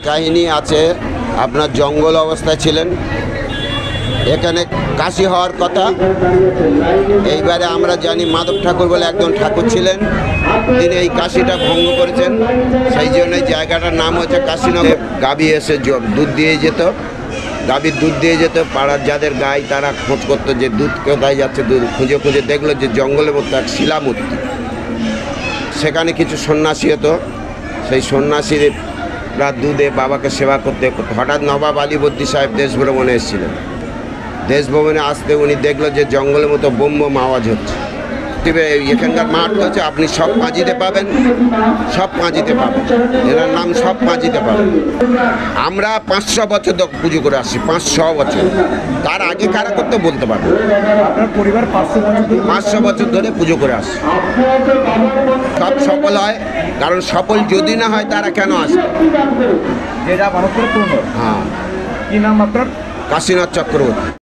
কাহিনী আছে। আপনার জঙ্গল অবস্থায় ছিলেন, এখানে কাশি হওয়ার কথা। এইবারে আমরা জানি মাধব ঠাকুর বলে একজন ঠাকুর ছিলেন, তিনি এই কাশিটা ভঙ্গ করেছেন। সেই জন্য জায়গাটার নাম হচ্ছে কাশীনগর। গাভী এসে দুধ দিয়ে যেত, গাভীর দুধ দিয়ে যেত। পাড়ার যাদের গাই তারা খোঁজ করতো যে দুধ কোথায় যাচ্ছে। দুধ খুঁজে খুঁজে দেখলো যে জঙ্গলের মধ্যে এক শিলামূর্তি। সেখানে কিছু সন্ন্যাসী হতো, সেই সন্ন্যাসীরা দুধে বাবাকে সেবা করতে করতে হঠাৎ নবাব আলীবর্দী সাহেব দেশ ভ্রমণে এসেছিলেন। দেশ ভ্রমণে আসতে উনি দেখলো যে জঙ্গলের মতো বোম বোম আওয়াজ হচ্ছে। এখানকার মাঠ হচ্ছে আপনি সব পাঁজিতে পাবেন, সব পাঁজিতে পাবেন। এনার নাম সব পাঁজিতে পাবেন। আমরা 500 বছর পুজো করে আসছি, 500 বছর। তার আগে কারা করতে বলতে পারবো। আপনার পরিবার 500 বছর ধরে পুজো করে আসছে। সব সফল হয়, কারণ সফল যদি না হয় তারা কেন আসবে। যেটা মানব করে পূর্ণ। হ্যাঁ। কি নাম আপনার? কাশীনাথ চক্রবর্তী।